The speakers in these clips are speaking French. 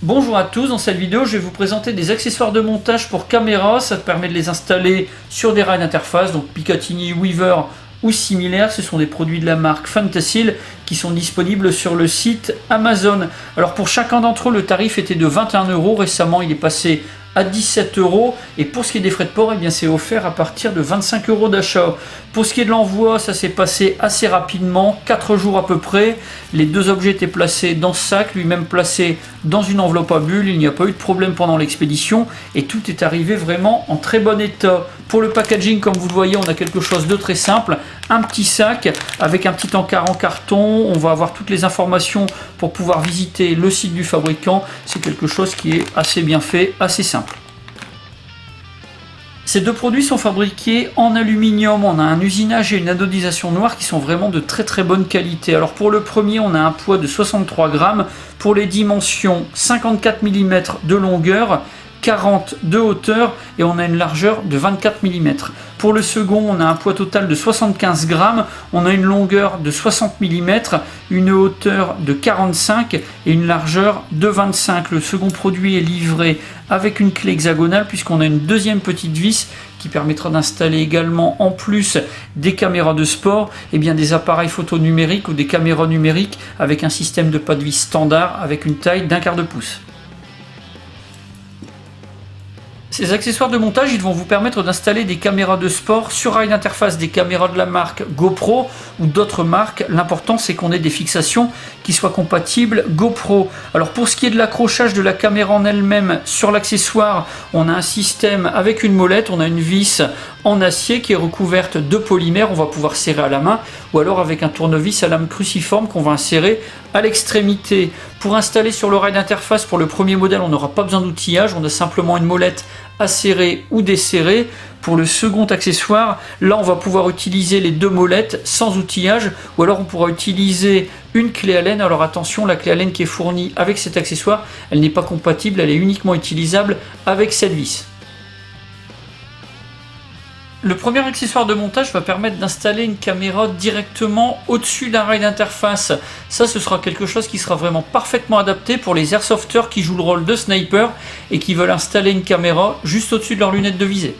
Bonjour à tous, dans cette vidéo je vais vous présenter des accessoires de montage pour caméra. Ça te permet de les installer sur des rails d'interface, donc Picatinny, Weaver ou similaires. Ce sont des produits de la marque Fantasil qui sont disponibles sur le site Amazon. Alors pour chacun d'entre eux, le tarif était de 21 €. Récemment il est passé à 17 €, et pour ce qui est des frais de port, eh bien c'est offert à partir de 25 € d'achat. Pour ce qui est de l'envoi, ça s'est passé assez rapidement, 4 jours à peu près. Les deux objets étaient placés dans ce sac, lui-même placé dans une enveloppe à bulles. Il n'y a pas eu de problème pendant l'expédition et tout est arrivé vraiment en très bon état. Pour le packaging, comme vous le voyez, on a quelque chose de très simple, un petit sac avec un petit encart en carton. On va avoir toutes les informations pour pouvoir visiter le site du fabricant. C'est quelque chose qui est assez bien fait, assez simple. Ces deux produits sont fabriqués en aluminium. On a un usinage et une anodisation noire qui sont vraiment de très bonne qualité. Alors pour le premier, on a un poids de 63 grammes. Pour les dimensions, 54 mm de longueur, 40 de hauteur, et on a une largeur de 24 mm. Pour le second, on a un poids total de 75 grammes, on a une longueur de 60 mm, une hauteur de 45 et une largeur de 25. Le second produit est livré avec une clé hexagonale puisqu'on a une deuxième petite vis qui permettra d'installer également, en plus des caméras de sport, et bien des appareils photo numériques ou des caméras numériques avec un système de pas de vis standard avec une taille d'1/4 de pouce. Ces accessoires de montage, ils vont vous permettre d'installer des caméras de sport sur rail d'interface, des caméras de la marque GoPro ou d'autres marques. L'important, c'est qu'on ait des fixations qui soient compatibles GoPro. Alors pour ce qui est de l'accrochage de la caméra en elle-même sur l'accessoire, on a un système avec une molette, on a une vis en acier qui est recouverte de polymère. On va pouvoir serrer à la main ou alors avec un tournevis à lame cruciforme qu'on va insérer à l'extrémité. Pour installer sur le rail d'interface, pour le premier modèle, on n'aura pas besoin d'outillage, on a simplement une molette à serrer ou desserrer. Pour le second accessoire, là on va pouvoir utiliser les deux molettes sans outillage, ou alors on pourra utiliser une clé Allen. Alors attention, la clé Allen qui est fournie avec cet accessoire, elle n'est pas compatible, elle est uniquement utilisable avec cette vis. Le premier accessoire de montage va permettre d'installer une caméra directement au-dessus d'un rail d'interface. Ça, ce sera quelque chose qui sera vraiment parfaitement adapté pour les airsofters qui jouent le rôle de sniper et qui veulent installer une caméra juste au-dessus de leurs lunettes de visée.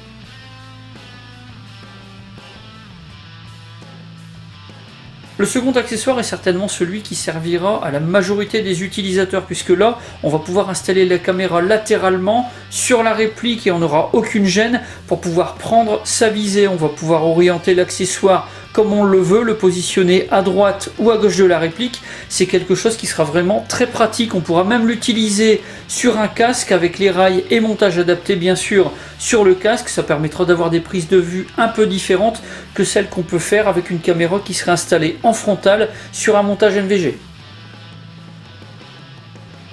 Le second accessoire est certainement celui qui servira à la majorité des utilisateurs, puisque là, on va pouvoir installer la caméra latéralement sur la réplique et on n'aura aucune gêne pour pouvoir prendre sa visée. On va pouvoir orienter l'accessoire comme on le veut, le positionner à droite ou à gauche de la réplique. C'est quelque chose qui sera vraiment très pratique. On pourra même l'utiliser sur un casque avec les rails et montage adapté bien sûr sur le casque. Ça permettra d'avoir des prises de vue un peu différentes que celles qu'on peut faire avec une caméra qui serait installée en frontal sur un montage NVG.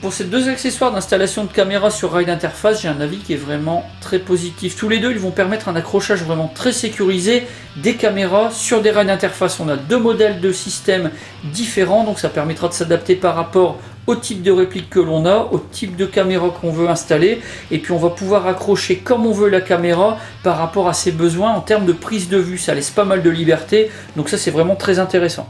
Pour ces deux accessoires d'installation de caméra sur rail d'interface, j'ai un avis qui est vraiment très positif. Tous les deux, ils vont permettre un accrochage vraiment très sécurisé des caméras sur des rails d'interface. On a deux modèles de systèmes différents, donc ça permettra de s'adapter par rapport au type de réplique que l'on a, au type de caméra qu'on veut installer, et puis on va pouvoir accrocher comme on veut la caméra par rapport à ses besoins en termes de prise de vue. Ça laisse pas mal de liberté, donc ça c'est vraiment très intéressant.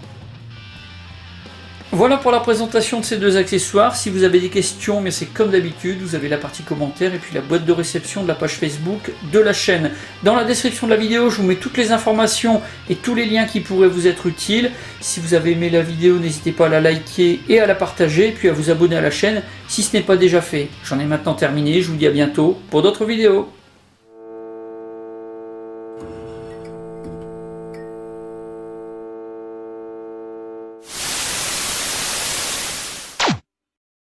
Voilà pour la présentation de ces deux accessoires. Si vous avez des questions, mais c'est comme d'habitude, vous avez la partie commentaires et puis la boîte de réception de la page Facebook de la chaîne. Dans la description de la vidéo, je vous mets toutes les informations et tous les liens qui pourraient vous être utiles. Si vous avez aimé la vidéo, n'hésitez pas à la liker et à la partager, puis à vous abonner à la chaîne si ce n'est pas déjà fait. J'en ai maintenant terminé, je vous dis à bientôt pour d'autres vidéos.